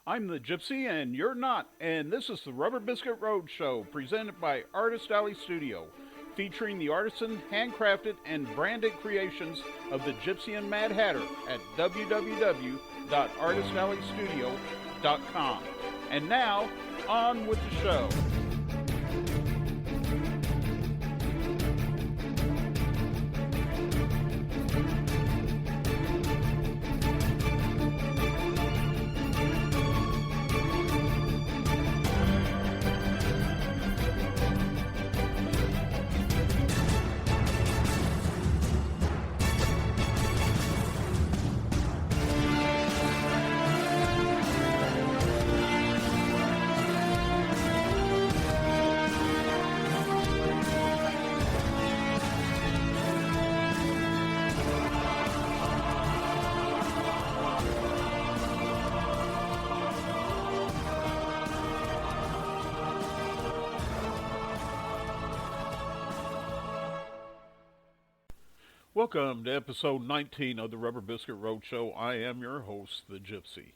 I'm the Gypsy and you're not, and this is the Rubber Biskit Road Show presented by Artist Alley Studio, featuring the artisan, handcrafted, and branded creations of the Gypsy and Mad Hatter at www.artistalleystudio.com. And now, on with the show. Welcome to episode 19 of the Rubber Biskit Road Show. I am your host, the Gypsy.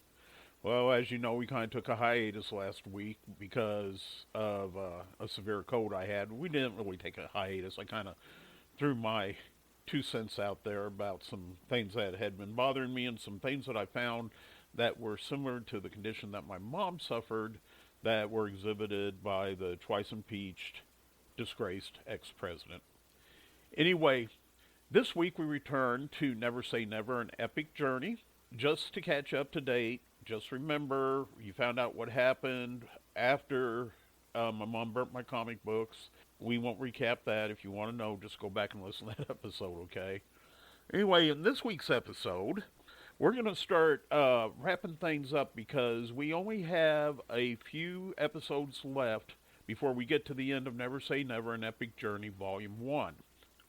Well, as you know, we kind of took a hiatus last week because of a severe cold I had. We didn't really take a hiatus. I kind of threw my 2 cents out there about some things that had been bothering me and some things that I found that were similar to the condition that my mom suffered that were exhibited by the twice impeached, disgraced ex-president. Anyway, this week we return to Never Say Never, an epic journey. Just to catch up to date, just remember you found out what happened after my mom burnt my comic books. We won't recap that. If you want to know, just go back and listen to that episode, okay? Anyway, in this week's episode, we're going to start wrapping things up because we only have a few episodes left before we get to the end of Never Say Never, an epic journey, Volume 1.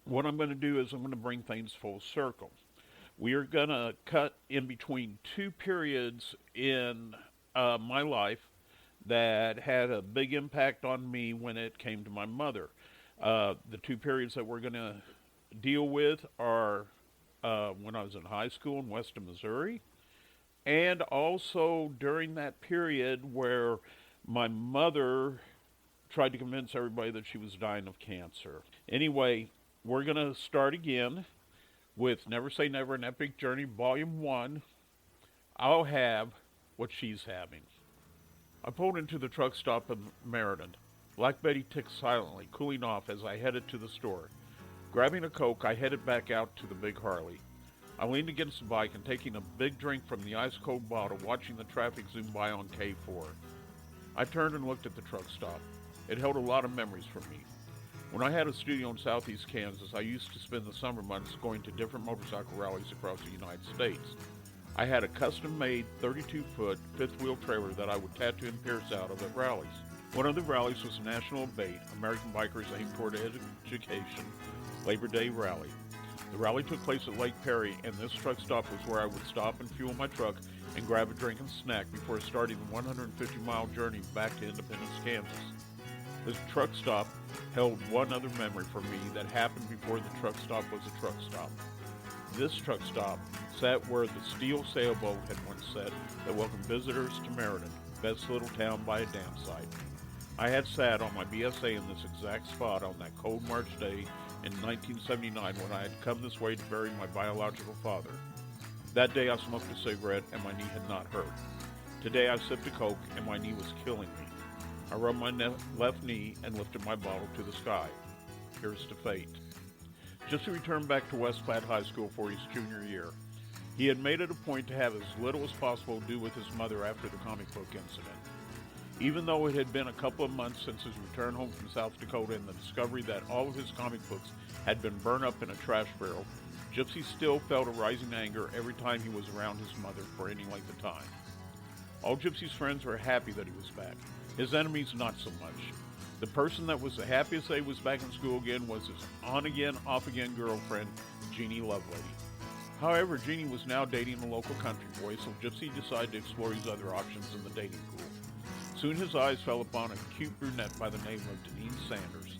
What I'm going to do is I'm going to bring things full circle. We are going to cut in between two periods in my life that had a big impact on me when it came to my mother. The two periods that we're going to deal with are when I was in high school in Western Missouri, and also during that period where my mother tried to convince everybody that she was dying of cancer. Anyway, we're going to start again with Never Say Never, an Epic Journey, Volume 1. I'll have what she's having. I pulled into the truck stop in Meriden. Black Betty ticked silently, cooling off as I headed to the store. Grabbing a Coke, I headed back out to the big Harley. I leaned against the bike and taking a big drink from the ice-cold bottle, watching the traffic zoom by on K4. I turned and looked at the truck stop. It held a lot of memories for me. When I had a studio in southeast Kansas, I used to spend the summer months going to different motorcycle rallies across the United States. I had a custom-made 32-foot fifth-wheel trailer that I would tattoo and pierce out of at rallies. One of the rallies was the National Abate, American Bikers Aim Toward Education, Labor Day Rally. The rally took place at Lake Perry, and this truck stop was where I would stop and fuel my truck and grab a drink and snack before starting the 150-mile journey back to Independence, Kansas. This truck stop held one other memory for me that happened before the truck stop was a truck stop. This truck stop sat where the steel sailboat had once sat that welcomed visitors to Meriden, best little town by a dam site. I had sat on my BSA in this exact spot on that cold March day in 1979 when I had come this way to bury my biological father. That day I smoked a cigarette and my knee had not hurt. Today I sipped a Coke and my knee was killing me. I rubbed my left knee and lifted my bottle to the sky. Here's to fate. Gypsy returned back to West Platte High School for his junior year. He had made it a point to have as little as possible to do with his mother after the comic book incident. Even though it had been a couple of months since his return home from South Dakota and the discovery that all of his comic books had been burned up in a trash barrel, Gypsy still felt a rising anger every time he was around his mother for any length of time. All Gypsy's friends were happy that he was back. His enemies, not so much. The person that was the happiest that he was back in school again was his on-again, off-again girlfriend, Jeannie Lovelady. However, Jeannie was now dating a local country boy, so Gypsy decided to explore his other options in the dating pool. Soon his eyes fell upon a cute brunette by the name of Denise Sanders.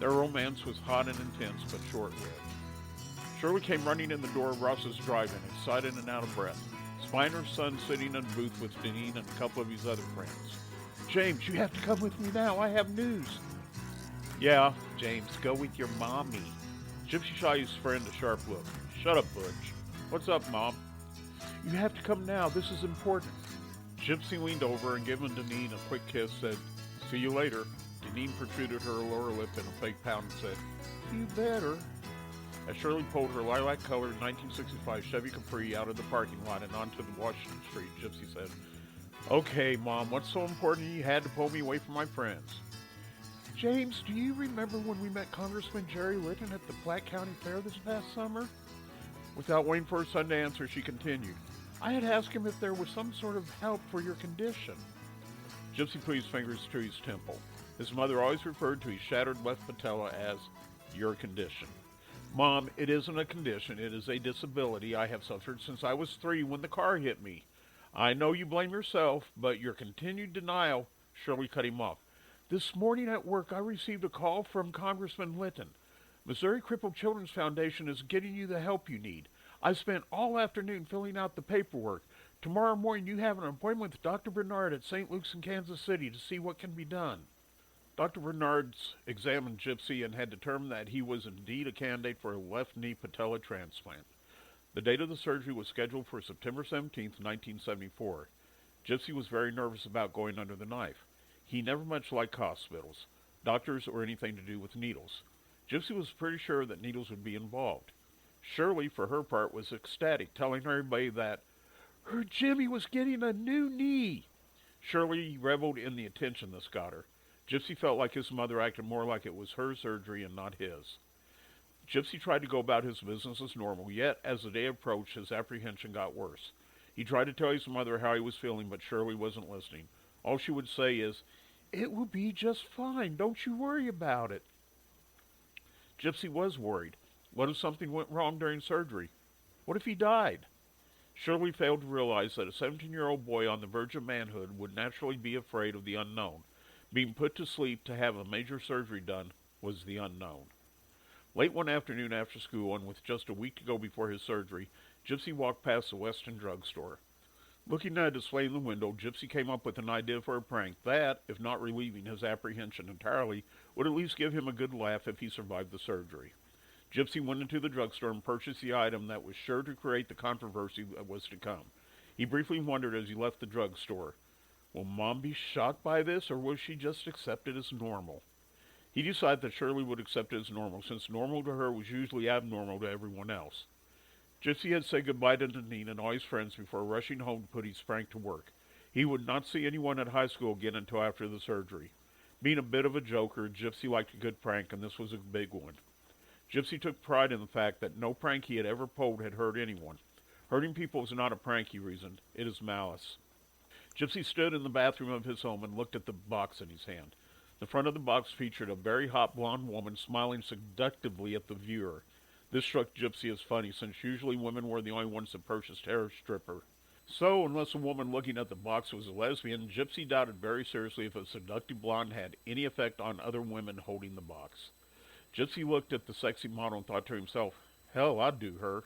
Their romance was hot and intense, but short-lived. Shirley came running in the door of Ross's drive-in, excited and out of breath. Spiner's son sitting in a booth with Deneen and a couple of his other friends. James, you have to come with me now. I have news. Yeah, James, go with your mommy. Gypsy shot his friend a sharp look. Shut up, Butch. What's up, Mom? You have to come now. This is important. Gypsy leaned over and giving Deneen a quick kiss, said, See you later. Deneen protruded her lower lip in a fake pout and said, You better. As Shirley pulled her lilac-colored 1965 Chevy Capri out of the parking lot and onto the Washington Street, Gypsy said, Okay, Mom, what's so important you had to pull me away from my friends? James, do you remember when we met Congressman Jerry Litton at the Platte County Fair this past summer? Without waiting for her son to answer, she continued, I had asked him if there was some sort of help for your condition. Gypsy put his fingers to his temple. His mother always referred to his shattered left patella as your condition. Mom, it isn't a condition, it is a disability I have suffered since I was 3 when the car hit me. I know you blame yourself, but your continued denial, Shirley cut him off. This morning at work, I received a call from Congressman Litton. Missouri Crippled Children's Foundation is getting you the help you need. I spent all afternoon filling out the paperwork. Tomorrow morning, you have an appointment with Dr. Bernard at St. Luke's in Kansas City to see what can be done. Dr. Bernard's examined Gypsy and had determined that he was indeed a candidate for a left knee patella transplant. The date of the surgery was scheduled for September 17, 1974. Gypsy was very nervous about going under the knife. He never much liked hospitals, doctors, or anything to do with needles. Gypsy was pretty sure that needles would be involved. Shirley, for her part, was ecstatic, telling everybody that her Jimmy was getting a new knee. Shirley reveled in the attention this got her. Gypsy felt like his mother acted more like it was her surgery and not his. Gypsy tried to go about his business as normal, yet as the day approached, his apprehension got worse. He tried to tell his mother how he was feeling, but Shirley wasn't listening. All she would say is, It will be just fine. Don't you worry about it. Gypsy was worried. What if something went wrong during surgery? What if he died? Shirley failed to realize that a 17-year-old boy on the verge of manhood would naturally be afraid of the unknown. Being put to sleep to have a major surgery done was the unknown. Late one afternoon after school, and with just a week to go before his surgery, Gypsy walked past the Weston drugstore. Looking at a display in the window, Gypsy came up with an idea for a prank that, if not relieving his apprehension entirely, would at least give him a good laugh if he survived the surgery. Gypsy went into the drugstore and purchased the item that was sure to create the controversy that was to come. He briefly wondered as he left the drugstore, will Mom be shocked by this, or will she just accept it as normal? He decided that Shirley would accept it as normal, since normal to her was usually abnormal to everyone else. Gypsy had said goodbye to Deneen and all his friends before rushing home to put his prank to work. He would not see anyone at high school again until after the surgery. Being a bit of a joker, Gypsy liked a good prank, and this was a big one. Gypsy took pride in the fact that no prank he had ever pulled had hurt anyone. Hurting people is not a prank, he reasoned. It is malice. Gypsy stood in the bathroom of his home and looked at the box in his hand. The front of the box featured a very hot blonde woman smiling seductively at the viewer. This struck Gypsy as funny, since usually women were the only ones that purchased hair stripper. So, unless a woman looking at the box was a lesbian, Gypsy doubted very seriously if a seductive blonde had any effect on other women holding the box. Gypsy looked at the sexy model and thought to himself, hell, I'd do her.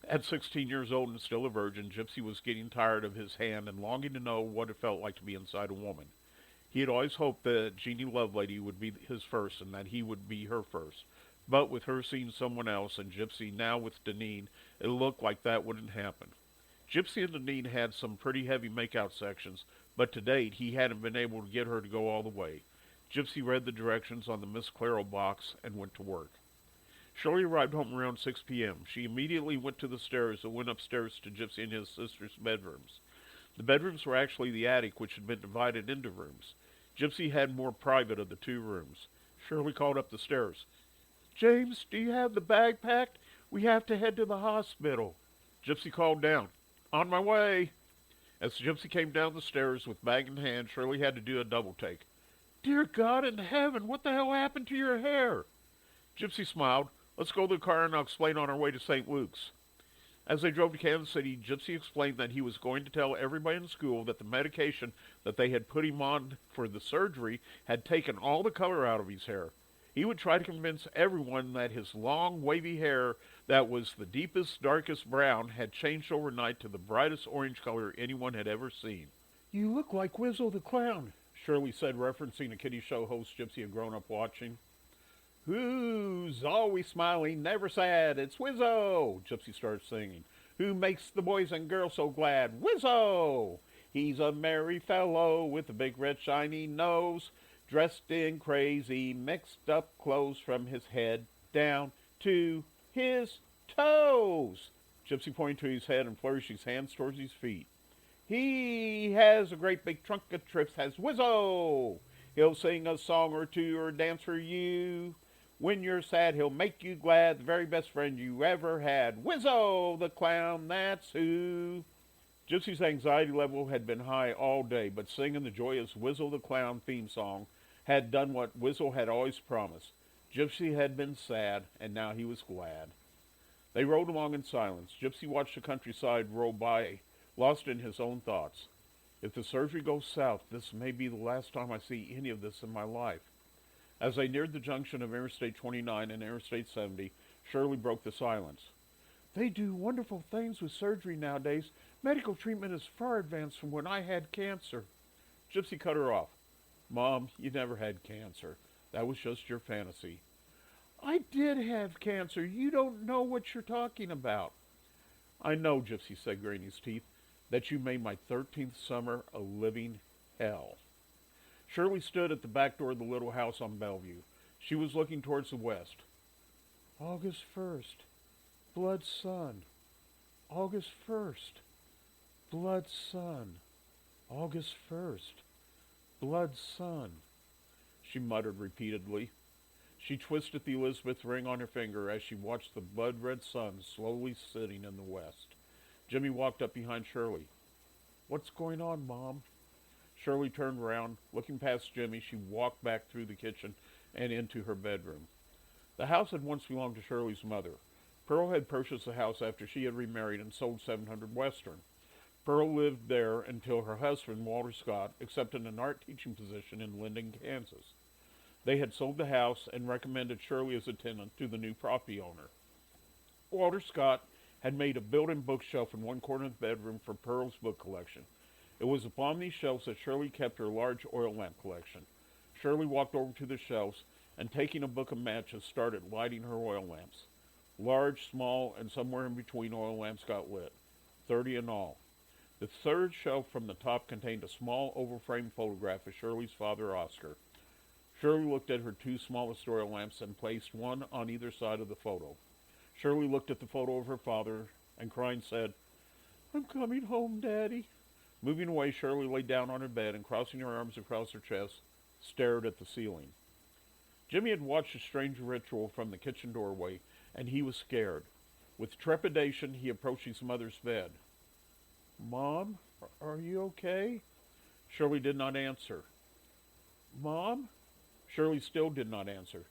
At 16 years old and still a virgin, Gypsy was getting tired of his hand and longing to know what it felt like to be inside a woman. He had always hoped that Jeannie Lovelady would be his first and that he would be her first. But with her seeing someone else and Gypsy now with Deneen, it looked like that wouldn't happen. Gypsy and Deneen had some pretty heavy makeout sections, but to date he hadn't been able to get her to go all the way. Gypsy read the directions on the Miss Claro box and went to work. Shirley arrived home around 6 p.m. She immediately went to the stairs and went upstairs to Gypsy and his sister's bedrooms. The bedrooms were actually the attic, which had been divided into rooms. Gypsy had more private of the 2 rooms. Shirley called up the stairs. James, do you have the bag packed? We have to head to the hospital. Gypsy called down. On my way. As Gypsy came down the stairs with bag in hand, Shirley had to do a double take. Dear God in heaven, what the hell happened to your hair? Gypsy smiled. Let's go to the car and I'll explain on our way to St. Luke's. As they drove to Kansas City, Gypsy explained that he was going to tell everybody in school that the medication that they had put him on for the surgery had taken all the color out of his hair. He would try to convince everyone that his long, wavy hair that was the deepest, darkest brown had changed overnight to the brightest orange color anyone had ever seen. "You look like Wizzle the Clown," Shirley said, referencing a kiddie show host Gypsy had grown up watching. "Who's always smiling, never sad? It's Wizzo," Gypsy started singing. "Who makes the boys and girls so glad? Wizzo! He's a merry fellow with a big red shiny nose, dressed in crazy mixed up clothes from his head down to his toes." Gypsy pointed to his head and flourished his hands towards his feet. "He has a great big trunk of tricks, has Wizzo. He'll sing a song or two or dance for you. When you're sad, he'll make you glad, the very best friend you ever had. Wizzo the Clown, that's who." Gypsy's anxiety level had been high all day, but singing the joyous Wizzo the Clown theme song had done what Wizzo had always promised. Gypsy had been sad, and now he was glad. They rode along in silence. Gypsy watched the countryside roll by, lost in his own thoughts. If the surgery goes south, this may be the last time I see any of this in my life. As they neared the junction of Interstate 29 and Interstate 70, Shirley broke the silence. "They do wonderful things with surgery nowadays. Medical treatment is far advanced from when I had cancer." Gypsy cut her off. "Mom, you never had cancer. That was just your fantasy." "I did have cancer. You don't know what you're talking about." "I know," Gypsy said, gritting his teeth, "that you made my 13th summer a living hell." Shirley stood at the back door of the little house on Bellevue. She was looking towards the west. "August 1st, blood sun. August 1st, blood sun. August 1st, blood sun," she muttered repeatedly. She twisted the Elizabeth ring on her finger as she watched the blood-red sun slowly setting in the west. Jimmy walked up behind Shirley. "What's going on, Mom?" Shirley turned around. Looking past Jimmy, she walked back through the kitchen and into her bedroom. The house had once belonged to Shirley's mother. Pearl had purchased the house after she had remarried and sold 700 Western. Pearl lived there until her husband, Walter Scott, accepted an art teaching position in Linden, Kansas. They had sold the house and recommended Shirley as a tenant to the new property owner. Walter Scott had made a built-in bookshelf in one corner of the bedroom for Pearl's book collection. It was upon these shelves that Shirley kept her large oil lamp collection. Shirley walked over to the shelves and, taking a book of matches, started lighting her oil lamps. Large, small, and somewhere in between oil lamps got lit, 30 in all. The third shelf from the top contained a small oval-framed photograph of Shirley's father, Oscar. Shirley looked at her two smallest oil lamps and placed one on either side of the photo. Shirley looked at the photo of her father and, crying, said, "I'm coming home, Daddy." Moving away, Shirley lay down on her bed and, crossing her arms across her chest, stared at the ceiling. Jimmy had watched the strange ritual from the kitchen doorway, and he was scared. With trepidation, he approached his mother's bed. "Mom, are you okay?" Shirley did not answer. "Mom?" Shirley still did not answer.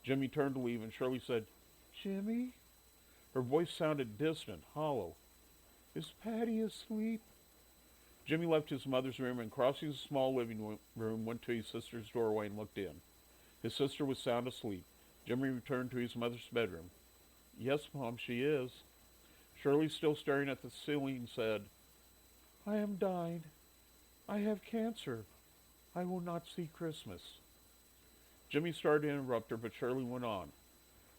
Jimmy turned to leave, and Shirley said, "Jimmy?" Her voice sounded distant, hollow. "Is Patty asleep?" Jimmy left his mother's room and, crossing the small living room, went to his sister's doorway and looked in. His sister was sound asleep. Jimmy returned to his mother's bedroom. "Yes, Mom, she is." Shirley, still staring at the ceiling, said, "I am dying. I have cancer. I will not see Christmas." Jimmy started to interrupt her, but Shirley went on.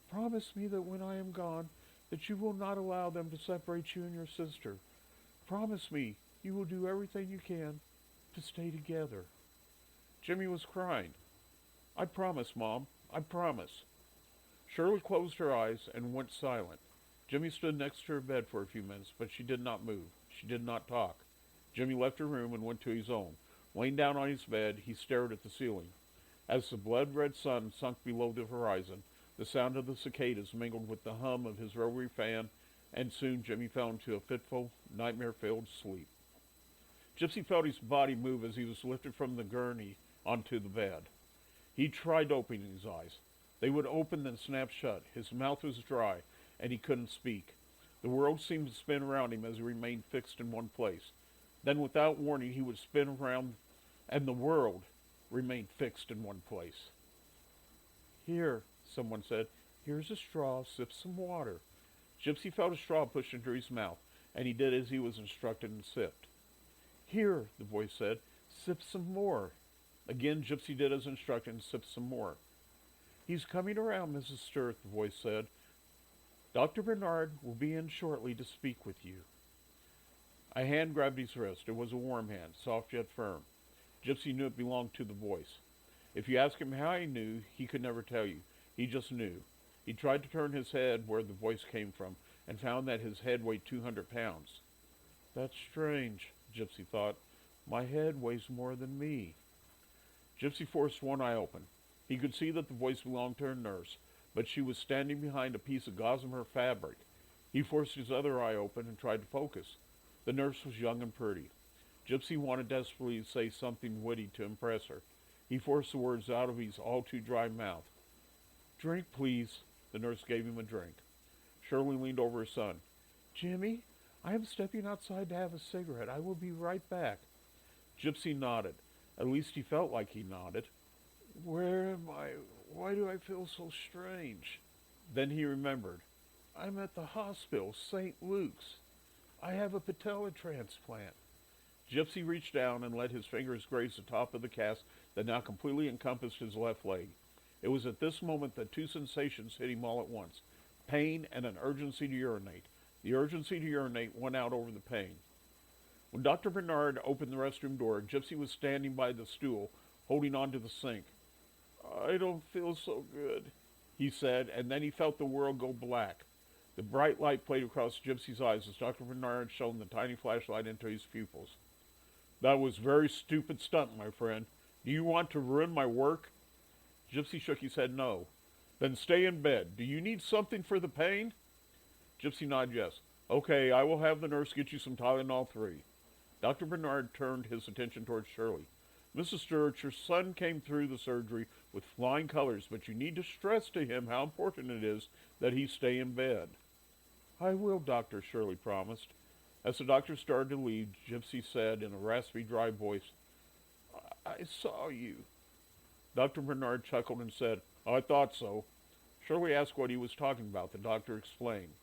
"Promise me that when I am gone, that you will not allow them to separate you and your sister. Promise me you will do everything you can to stay together." Jimmy was crying. "I promise, Mom. I promise." Shirley closed her eyes and went silent. Jimmy stood next to her bed for a few minutes, but she did not move. She did not talk. Jimmy left her room and went to his own. Laying down on his bed, he stared at the ceiling. As the blood-red sun sunk below the horizon, the sound of the cicadas mingled with the hum of his rotary fan, and soon Jimmy fell into a fitful, nightmare-filled sleep. Gypsy felt his body move as he was lifted from the gurney onto the bed. He tried opening his eyes. They would open then snap shut. His mouth was dry, and he couldn't speak. The world seemed to spin around him as he remained fixed in one place. Then, without warning, he would spin around, and the world remained fixed in one place. Here, someone said. Here's a straw. Sip some water. Gypsy felt a straw pushed into his mouth, and he did as he was instructed and sipped. Here, the voice said. Sip some more. Again, Gypsy did as instructed and sipped some more. He's coming around, Mrs. Sturt, the voice said. Dr. Bernard will be in shortly to speak with you. A hand grabbed his wrist. It was a warm hand, soft yet firm. Gypsy knew it belonged to the voice. If you asked him how he knew, he could never tell you. He just knew. He tried to turn his head where the voice came from and found that his head weighed 200 pounds. That's strange, Gypsy thought. My head weighs more than me. Gypsy forced one eye open. He could see that the voice belonged to her nurse, but she was standing behind a piece of gossamer fabric. He forced his other eye open and tried to focus. The nurse was young and pretty. Gypsy wanted desperately to say something witty to impress her. He forced the words out of his all-too-dry mouth. Drink, please. The nurse gave him a drink. Shirley leaned over her son. Jimmy, I am stepping outside to have a cigarette. I will be right back. Gypsy nodded. At least he felt like he nodded. Where am I? Why do I feel so strange? Then he remembered. I'm at the hospital, St. Luke's. I have a patella transplant. Gypsy reached down and let his fingers graze the top of the cast that now completely encompassed his left leg. It was at this moment that two sensations hit him all at once, pain and an urgency to urinate. The urgency to urinate won out over the pain. When Dr. Bernard opened the restroom door, Gypsy was standing by the stool, holding onto the sink. I don't feel so good, he said, and then he felt the world go black. The bright light played across Gypsy's eyes as Dr. Bernard shone the tiny flashlight into his pupils. That was a very stupid stunt, my friend. Do you want to ruin my work? Gypsy shook his head no. Then stay in bed. Do you need something for the pain? Gypsy nodded yes. Okay, I will have the nurse get you some Tylenol 3. Dr. Bernard turned his attention towards Shirley. Mrs. Sturt, your son came through the surgery with flying colors, but you need to stress to him how important it is that he stay in bed. I will, Doctor, Shirley promised. As the doctor started to leave, Gypsy said in a raspy, dry voice, I saw you. Dr. Bernard chuckled and said, I thought so. Shirley asked what he was talking about. The doctor explained.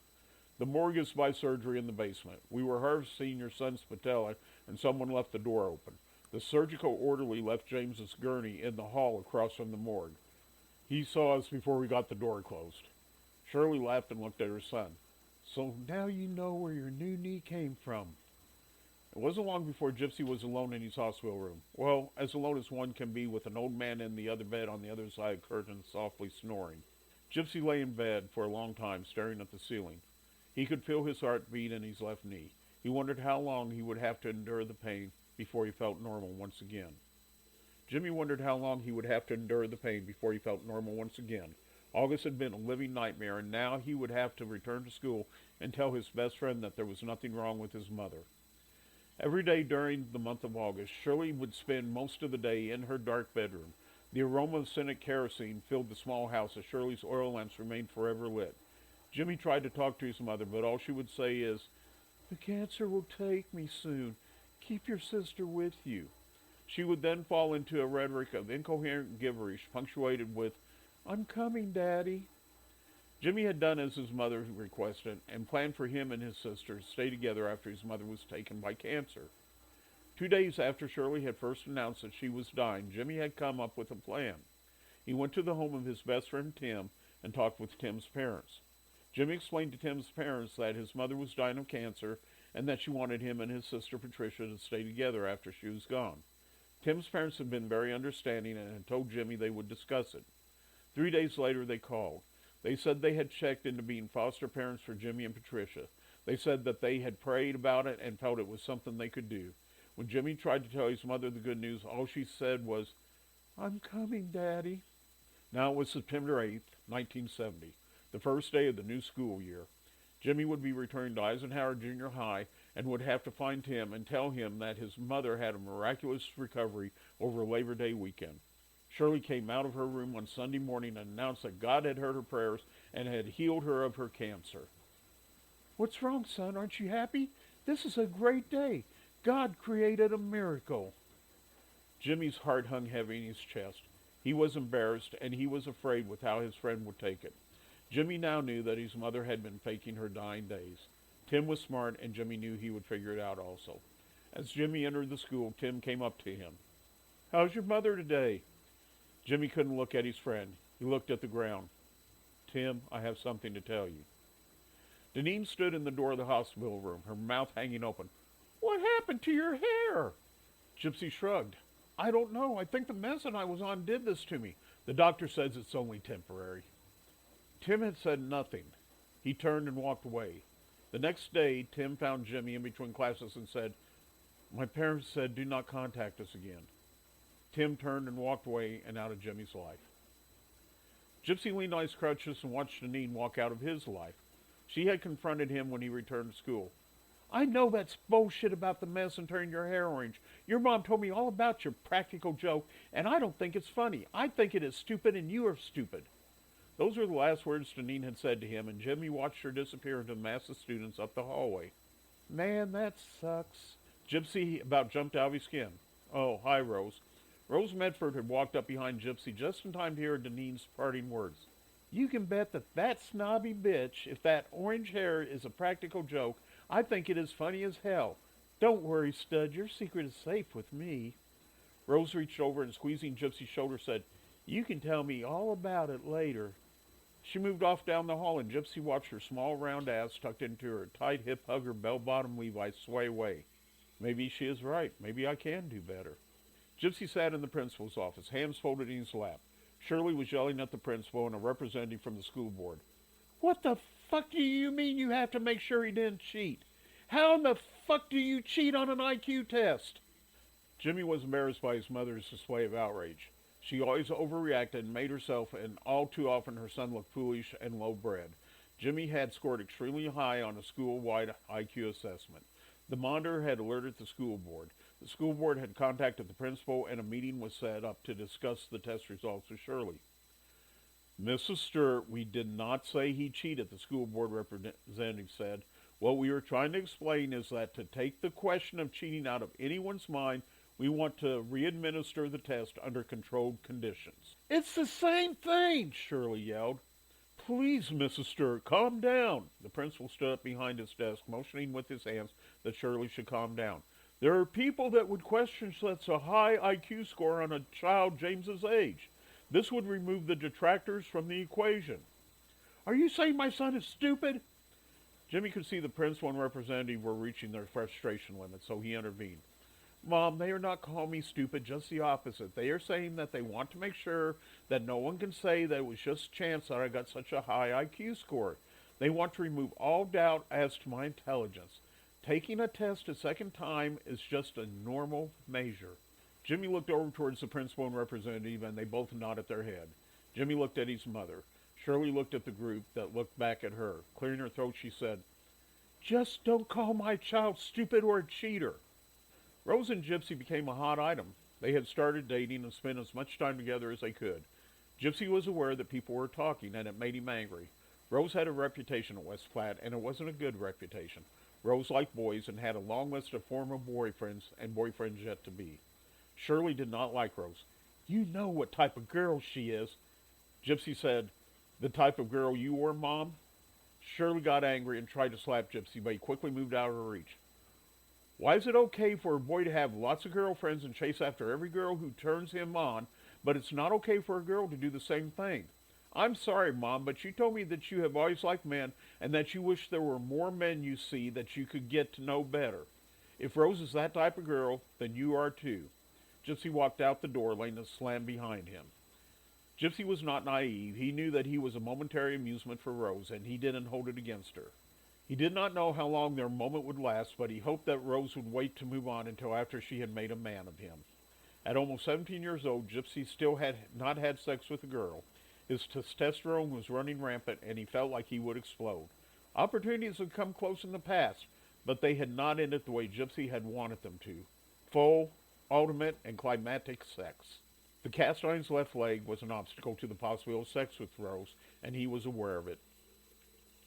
The morgue is by surgery in the basement. We were harvesting your son's patella, and someone left the door open. The surgical orderly left James's gurney in the hall across from the morgue. He saw us before we got the door closed. Shirley laughed and looked at her son. So now you know where your new knee came from. It wasn't long before Gypsy was alone in his hospital room. Well, as alone as one can be with an old man in the other bed on the other side of the curtain softly snoring. Gypsy lay in bed for a long time staring at the ceiling. He could feel his heart beat in his left knee. He wondered how long he would have to endure the pain before he felt normal once again. Jimmy wondered how long he would have to endure the pain before he felt normal once again. August had been a living nightmare, and now he would have to return to school and tell his best friend that there was nothing wrong with his mother. Every day during the month of August, Shirley would spend most of the day in her dark bedroom. The aroma of scenic kerosene filled the small house as Shirley's oil lamps remained forever lit. Jimmy tried to talk to his mother, but all she would say is, "The cancer will take me soon. Keep your sister with you." She would then fall into a rhetoric of incoherent gibberish, punctuated with, "I'm coming, Daddy." Jimmy had done as his mother requested and planned for him and his sister to stay together after his mother was taken by cancer. 2 days after Shirley had first announced that she was dying, Jimmy had come up with a plan. He went to the home of his best friend Tim and talked with Tim's parents. Jimmy explained to Tim's parents that his mother was dying of cancer and that she wanted him and his sister Patricia to stay together after she was gone. Tim's parents had been very understanding and had told Jimmy they would discuss it. 3 days later they called. They said they had checked into being foster parents for Jimmy and Patricia. They said that they had prayed about it and felt it was something they could do. When Jimmy tried to tell his mother the good news, all she said was, "I'm coming, Daddy." Now it was September 8th, 1970, the first day of the new school year. Jimmy would be returning to Eisenhower Junior High and would have to find Tim and tell him that his mother had a miraculous recovery over Labor Day weekend. Shirley came out of her room one Sunday morning and announced that God had heard her prayers and had healed her of her cancer. "What's wrong, son? Aren't you happy? This is a great day. God created a miracle." Jimmy's heart hung heavy in his chest. He was embarrassed, and he was afraid with how his friend would take it. Jimmy now knew that his mother had been faking her dying days. Tim was smart, and Jimmy knew he would figure it out also. As Jimmy entered the school, Tim came up to him. "How's your mother today?" Jimmy couldn't look at his friend. He looked at the ground. "Tim, I have something to tell you." Deneen stood in the door of the hospital room, her mouth hanging open. "What happened to your hair?" Gypsy shrugged. "I don't know. I think the medicine I was on did this to me. The doctor says it's only temporary." Tim had said nothing. He turned and walked away. The next day, Tim found Jimmy in between classes and said, "My parents said do not contact us again." Tim turned and walked away and out of Jimmy's life. Gypsy leaned on his crutches and watched Deneen walk out of his life. She had confronted him when he returned to school. "I know that's bullshit about the medicine turning your hair orange. Your mom told me all about your practical joke, and I don't think it's funny. I think it is stupid, and you are stupid." Those were the last words Deneen had said to him, and Jimmy watched her disappear into the mass of students up the hallway. "Man, that sucks." Gypsy about jumped out of his skin. "Oh, hi, Rose." Rose Medford had walked up behind Gypsy just in time to hear Deneen's parting words. "You can bet that snobby bitch, if that orange hair is a practical joke, I think it is funny as hell. Don't worry, stud, your secret is safe with me." Rose reached over and squeezing Gypsy's shoulder said, "You can tell me all about it later." She moved off down the hall and Gypsy watched her small round ass tucked into her tight hip hugger bell-bottom Levi's sway away. Maybe she is right. Maybe I can do better. Gypsy sat in the principal's office, hands folded in his lap. Shirley was yelling at the principal and a representative from the school board. "What the fuck do you mean you have to make sure he didn't cheat? How in the fuck do you cheat on an IQ test?" Jimmy was embarrassed by his mother's display of outrage. She always overreacted and made herself and all too often her son look foolish and low-bred. Jimmy had scored extremely high on a school-wide IQ assessment. The monitor had alerted the school board. The school board had contacted the principal and a meeting was set up to discuss the test results with Shirley. "Mrs. Sturt, we did not say he cheated," the school board representative said. "What we are trying to explain is that to take the question of cheating out of anyone's mind, we want to re-administer the test under controlled conditions." "It's the same thing," Shirley yelled. "Please, Mrs. Sturt, calm down." The principal stood up behind his desk, motioning with his hands that Shirley should calm down. "There are people that would question such a high IQ score on a child James's age. This would remove the detractors from the equation." "Are you saying my son is stupid?" Jimmy could see the principal and representative were reaching their frustration limit, so he intervened. "Mom, they are not calling me stupid, just the opposite. They are saying that they want to make sure that no one can say that it was just chance that I got such a high IQ score. They want to remove all doubt as to my intelligence. Taking a test a second time is just a normal measure." Jimmy looked over towards the principal and representative, and they both nodded their head. Jimmy looked at his mother. Shirley looked at the group that looked back at her. Clearing her throat, she said, "Just don't call my child stupid or a cheater." Rose and Gypsy became a hot item. They had started dating and spent as much time together as they could. Gypsy was aware that people were talking, and it made him angry. Rose had a reputation at West Platte, and it wasn't a good reputation. Rose liked boys and had a long list of former boyfriends and boyfriends yet to be. Shirley did not like Rose. "You know what type of girl she is." Gypsy said, "The type of girl you were, Mom?" Shirley got angry and tried to slap Gypsy, but he quickly moved out of her reach. "Why is it okay for a boy to have lots of girlfriends and chase after every girl who turns him on, but it's not okay for a girl to do the same thing? I'm sorry, Mom, but you told me that you have always liked men and that you wish there were more men you see that you could get to know better. If Rose is that type of girl, then you are too." Gypsy walked out the door, letting it slam behind him. Gypsy was not naive. He knew that he was a momentary amusement for Rose, and he didn't hold it against her. He did not know how long their moment would last, but he hoped that Rose would wait to move on until after she had made a man of him. At almost 17 years old, Gypsy still had not had sex with a girl. His testosterone was running rampant, and he felt like he would explode. Opportunities had come close in the past, but they had not ended the way Gypsy had wanted them to. Full, ultimate, and climactic sex. The cast on his left leg was an obstacle to the possibility of sex with Rose, and he was aware of it.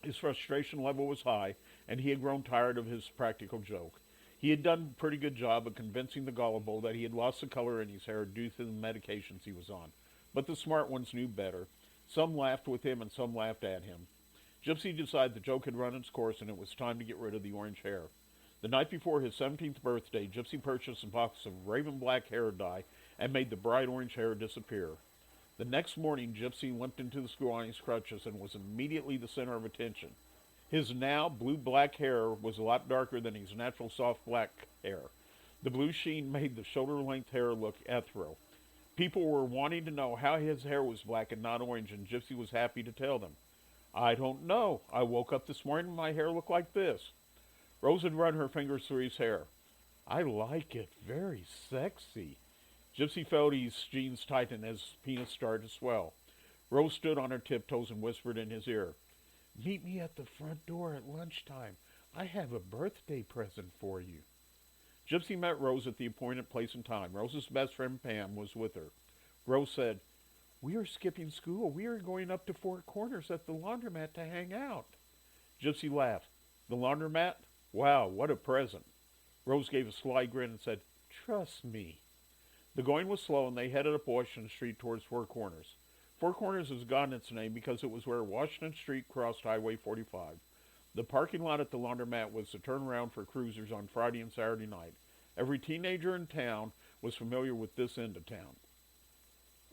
His frustration level was high, and he had grown tired of his practical joke. He had done a pretty good job of convincing the gullible that he had lost the color in his hair due to the medications he was on. But the smart ones knew better. Some laughed with him and some laughed at him. Gypsy decided the joke had run its course and it was time to get rid of the orange hair. The night before his 17th birthday, Gypsy purchased a box of raven black hair dye and made the bright orange hair disappear. The next morning, Gypsy limped into the school on his crutches and was immediately the center of attention. His now blue-black hair was a lot darker than his natural soft black hair. The blue sheen made the shoulder-length hair look ethereal. People were wanting to know how his hair was black and not orange, and Gypsy was happy to tell them. I don't know. I woke up this morning and my hair looked like this. Rose had run her fingers through his hair. I like it. Very sexy. Gypsy felt his jeans tighten as his penis started to swell. Rose stood on her tiptoes and whispered in his ear, Meet me at the front door at lunchtime. I have a birthday present for you. Gypsy met Rose at the appointed place and time. Rose's best friend Pam was with her. Rose said, We are skipping school. We are going up to Four Corners at the laundromat to hang out. Gypsy laughed. The laundromat? Wow, what a present. Rose gave a sly grin and said, Trust me. The going was slow, and they headed up Washington Street towards Four Corners. Four Corners has gotten its name because it was where Washington Street crossed Highway 45. The parking lot at the laundromat was the turnaround for cruisers on Friday and Saturday night. Every teenager in town was familiar with this end of town.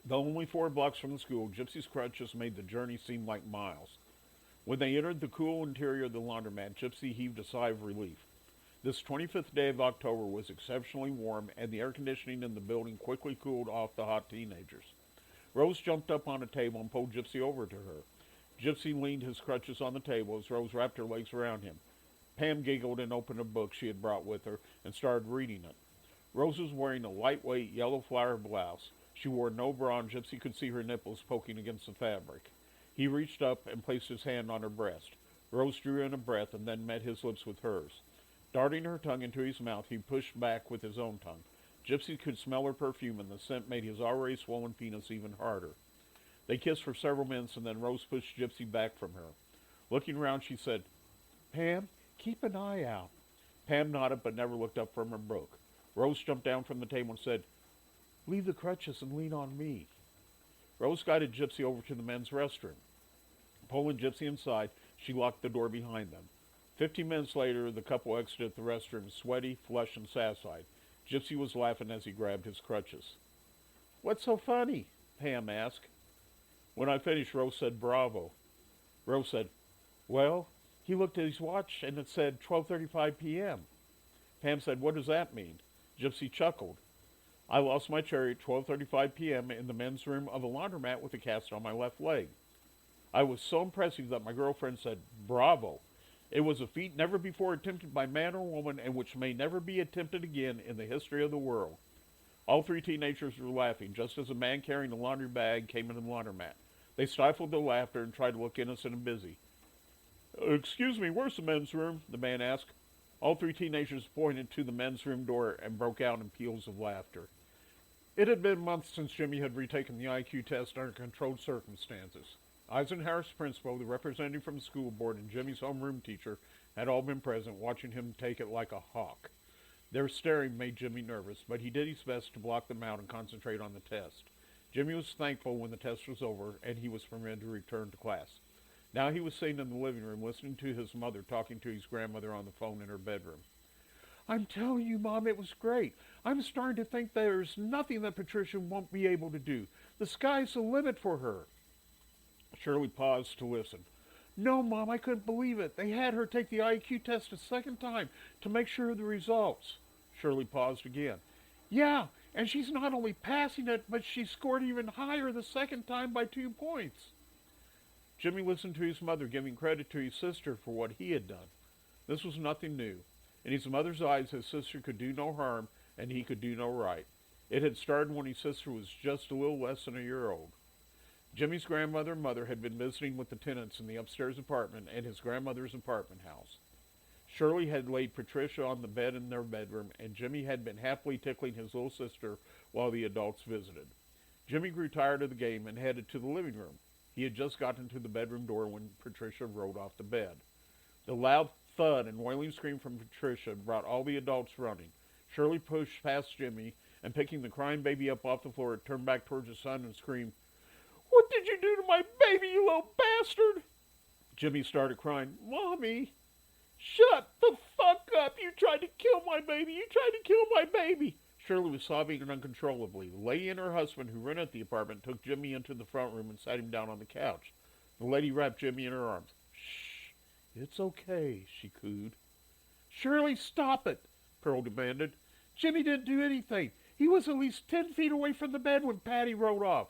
Though only 4 blocks from the school, Gypsy's crutches made the journey seem like miles. When they entered the cool interior of the laundromat, Gypsy heaved a sigh of relief. This 25th day of October was exceptionally warm, and the air conditioning in the building quickly cooled off the hot teenagers. Rose jumped up on a table and pulled Gypsy over to her. Gypsy leaned his crutches on the table as Rose wrapped her legs around him. Pam giggled and opened a book she had brought with her and started reading it. Rose was wearing a lightweight yellow flower blouse. She wore no bra, and Gypsy could see her nipples poking against the fabric. He reached up and placed his hand on her breast. Rose drew in a breath and then met his lips with hers. Darting her tongue into his mouth, he pushed back with his own tongue. Gypsy could smell her perfume, and the scent made his already swollen penis even harder. They kissed for several minutes, and then Rose pushed Gypsy back from her. Looking around, she said, Pam, keep an eye out. Pam nodded but never looked up from her book. Rose jumped down from the table and said, Leave the crutches and lean on me. Rose guided Gypsy over to the men's restroom. Pulling Gypsy inside, she locked the door behind them. 15 minutes later, the couple exited the restroom, sweaty, flushed, and satisfied. Gypsy was laughing as he grabbed his crutches. What's so funny? Pam asked. When I finished, Rose said, Bravo. Rose said, Well, he looked at his watch and it said 12:35 p.m. Pam said, What does that mean? Gypsy chuckled. I lost my cherry at 12:35 p.m. in the men's room of a laundromat with a cast on my left leg. I was so impressive that my girlfriend said, Bravo. It was a feat never before attempted by man or woman and which may never be attempted again in the history of the world. All 3 teenagers were laughing, just as a man carrying a laundry bag came into the laundromat. They stifled their laughter and tried to look innocent and busy. Excuse me, where's the men's room? The man asked. All 3 teenagers pointed to the men's room door and broke out in peals of laughter. It had been months since Jimmy had retaken the IQ test under controlled circumstances. Eisenhower's principal, the representative from the school board, and Jimmy's homeroom teacher had all been present, watching him take it like a hawk. Their staring made Jimmy nervous, but he did his best to block them out and concentrate on the test. Jimmy was thankful when the test was over and he was permitted to return to class. Now he was sitting in the living room listening to his mother talking to his grandmother on the phone in her bedroom. I'm telling you, Mom, it was great. I'm starting to think there's nothing that Patricia won't be able to do. The sky's the limit for her. Shirley paused to listen. No, Mom, I couldn't believe it. They had her take the IQ test a second time to make sure of the results. Shirley paused again. Yeah, and she's not only passing it, but she scored even higher the second time by 2 points. Jimmy listened to his mother, giving credit to his sister for what he had done. This was nothing new. In his mother's eyes, his sister could do no harm, and he could do no right. It had started when his sister was just a little less than a year old. Jimmy's grandmother and mother had been visiting with the tenants in the upstairs apartment and his grandmother's apartment house. Shirley had laid Patricia on the bed in their bedroom, and Jimmy had been happily tickling his little sister while the adults visited. Jimmy grew tired of the game and headed to the living room. He had just gotten to the bedroom door when Patricia rolled off the bed. The loud thud and wailing scream from Patricia brought all the adults running. Shirley pushed past Jimmy and, picking the crying baby up off the floor, turned back towards his son and screamed, What did you do to my baby, you little bastard? Jimmy started crying. Mommy, shut the fuck up. You tried to kill my baby. You tried to kill my baby. Shirley was sobbing uncontrollably. The lady and her husband, who rented the apartment, took Jimmy into the front room and sat him down on the couch. The lady wrapped Jimmy in her arms. Shh, it's okay, she cooed. Shirley, stop it, Pearl demanded. Jimmy didn't do anything. He was at least 10 feet away from the bed when Patty rode off.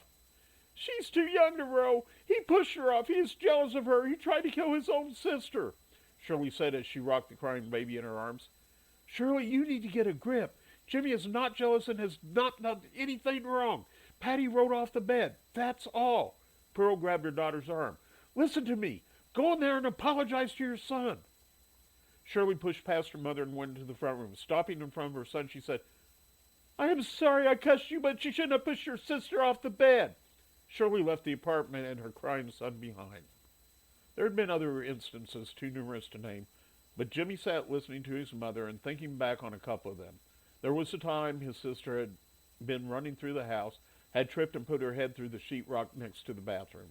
She's too young to row. He pushed her off. He is jealous of her. He tried to kill his own sister, Shirley said as she rocked the crying baby in her arms. Shirley, you need to get a grip. Jimmy is not jealous and has not done anything wrong. Patty rode off the bed. That's all. Pearl grabbed her daughter's arm. Listen to me. Go in there and apologize to your son. Shirley pushed past her mother and went into the front room. Stopping in front of her son, she said, I am sorry I cussed you, but you shouldn't have pushed your sister off the bed. Shirley left the apartment and her crying son behind. There had been other instances, too numerous to name, but Jimmy sat listening to his mother and thinking back on a couple of them. There was a time his sister had been running through the house, had tripped and put her head through the sheetrock next to the bathroom.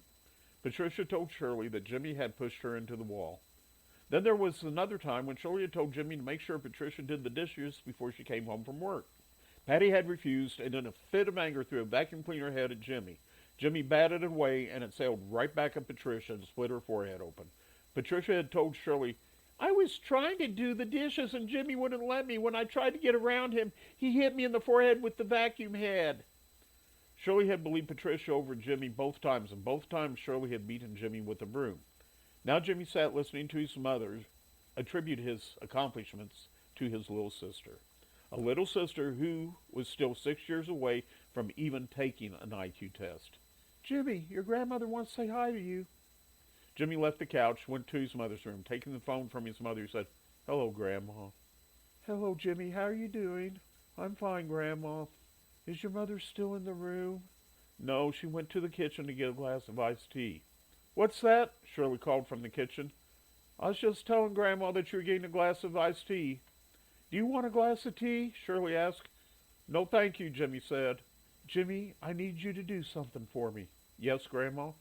Patricia told Shirley that Jimmy had pushed her into the wall. Then there was another time when Shirley had told Jimmy to make sure Patricia did the dishes before she came home from work. Patty had refused and in a fit of anger threw a vacuum cleaner head at Jimmy. Jimmy batted it away and it sailed right back at Patricia and split her forehead open. Patricia had told Shirley, I was trying to do the dishes and Jimmy wouldn't let me. When I tried to get around him, he hit me in the forehead with the vacuum head. Shirley had believed Patricia over Jimmy both times, and both times Shirley had beaten Jimmy with a broom. Now Jimmy sat listening to his mother attribute his accomplishments to his little sister. A little sister who was still 6 years away from even taking an IQ test. Jimmy, your grandmother wants to say hi to you. Jimmy left the couch, went to his mother's room. Taking the phone from his mother, he said, Hello, Grandma. Hello, Jimmy. How are you doing? I'm fine, Grandma. Is your mother still in the room? No, she went to the kitchen to get a glass of iced tea. What's that? Shirley called from the kitchen. I was just telling Grandma that you were getting a glass of iced tea. Do you want a glass of tea? Shirley asked. No, thank you, Jimmy said. Jimmy, I need you to do something for me. Yes, Grandma?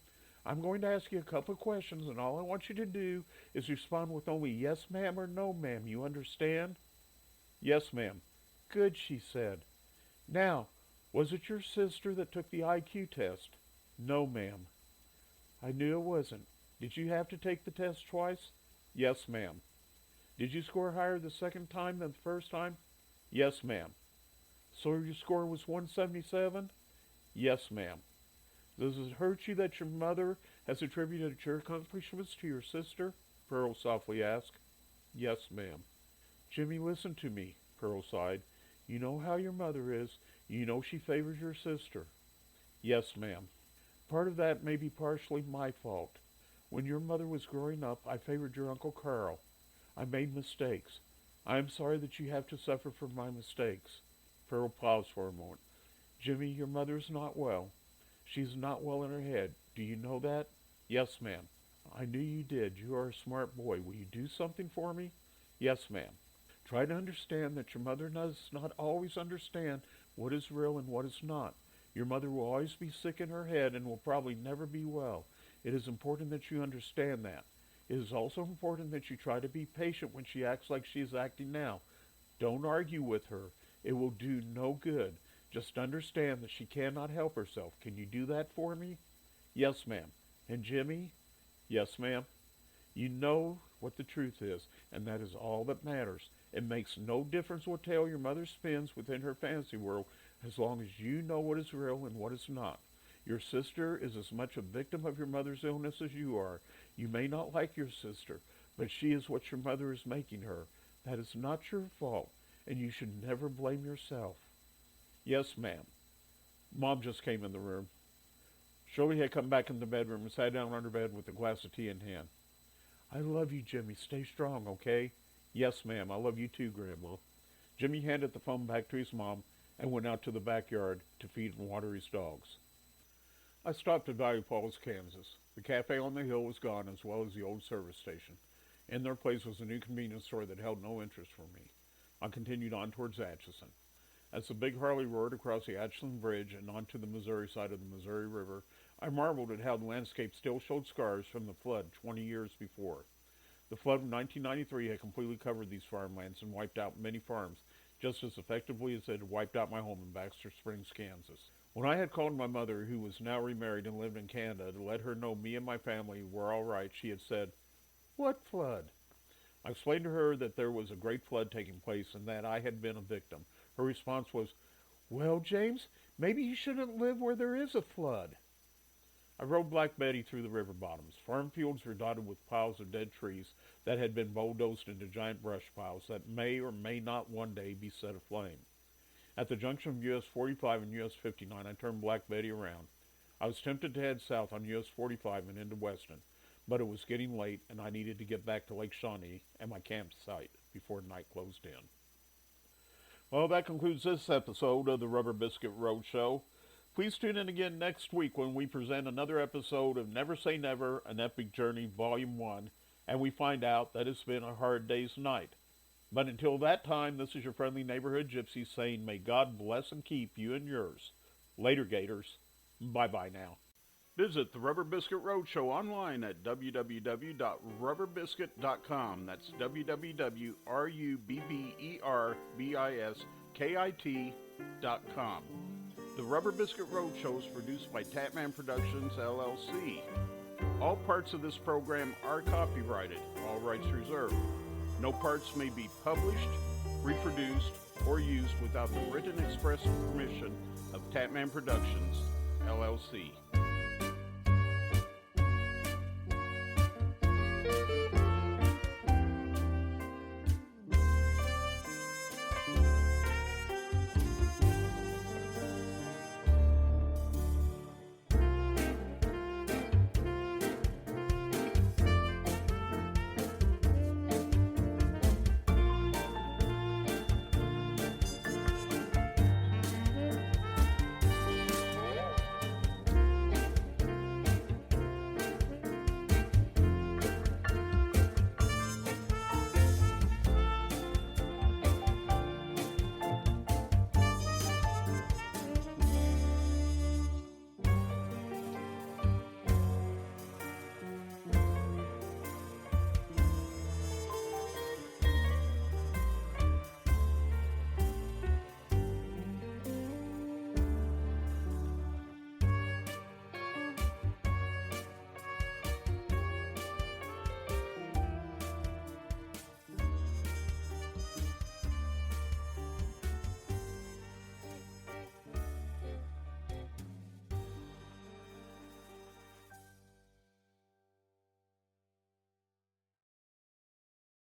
I'm going to ask you a couple of questions, and all I want you to do is respond with only yes, ma'am, or no, ma'am. You understand? Yes, ma'am. Good, she said. Now, was it your sister that took the IQ test? No, ma'am. I knew it wasn't. Did you have to take the test twice? Yes, ma'am. Did you score higher the second time than the first time? Yes, ma'am. So your score was 177? Yes, ma'am. Does it hurt you that your mother has attributed your accomplishments to your sister? Pearl softly asked. Yes, ma'am. Jimmy, listen to me, Pearl sighed. You know how your mother is. You know she favors your sister. Yes, ma'am. Part of that may be partially my fault. When your mother was growing up, I favored your Uncle Carl. I made mistakes. I am sorry that you have to suffer for my mistakes. Pearl paused for a moment. Jimmy, your mother's not well. She's not well in her head. Do you know that? Yes, ma'am. I knew you did. You are a smart boy. Will you do something for me? Yes, ma'am. Try to understand that your mother does not always understand what is real and what is not. Your mother will always be sick in her head and will probably never be well. It is important that you understand that. It is also important that you try to be patient when she acts like she is acting now. Don't argue with her. It will do no good. Just understand that she cannot help herself. Can you do that for me? Yes, ma'am. And Jimmy? Yes, ma'am. You know what the truth is, and that is all that matters. It makes no difference what tale your mother spins within her fantasy world, as long as you know what is real and what is not. Your sister is as much a victim of your mother's illness as you are. You may not like your sister, but she is what your mother is making her. That is not your fault, and you should never blame yourself. Yes, ma'am. Mom just came in the room. Shirley had come back in the bedroom and sat down on her bed with a glass of tea in hand. I love you, Jimmy. Stay strong, okay? Yes, ma'am. I love you too, Grandma. Jimmy handed the phone back to his mom and went out to the backyard to feed and water his dogs. I stopped at Valley Falls, Kansas. The cafe on the hill was gone, as well as the old service station. In their place was a new convenience store that held no interest for me. I continued on towards Atchison. As the big Harley roared across the Atchison Bridge and onto the Missouri side of the Missouri River, I marveled at how the landscape still showed scars from the flood 20 years before. The flood of 1993 had completely covered these farmlands and wiped out many farms, just as effectively as it had wiped out my home in Baxter Springs, Kansas. When I had called my mother, who was now remarried and lived in Canada, to let her know me and my family were all right, she had said, "What flood?" I explained to her that there was a great flood taking place and that I had been a victim. Her response was, "Well, James, maybe you shouldn't live where there is a flood." I rode Black Betty through the river bottoms. Farm fields were dotted with piles of dead trees that had been bulldozed into giant brush piles that may or may not one day be set aflame. At the junction of US 45 and US 59, I turned Black Betty around. I was tempted to head south on US 45 and into Weston, but it was getting late and I needed to get back to Lake Shawnee and my campsite before night closed in. Well, that concludes this episode of the Rubber Biskit Road Show. Please tune in again next week when we present another episode of Never Say Never, An Epic Journey, Volume 1, and we find out that it's been a hard day's night. But until that time, this is your friendly neighborhood gypsy saying, may God bless and keep you and yours. Later, Gators. Bye-bye now. Visit the Rubber Biskit Road Show online at www.rubberbiskit.com. That's www.rubberbiskit.com. The Rubber Biskit Road Show is produced by Tatman Productions, LLC. All parts of this program are copyrighted, all rights reserved. No parts may be published, reproduced, or used without the written express permission of Tatman Productions, LLC.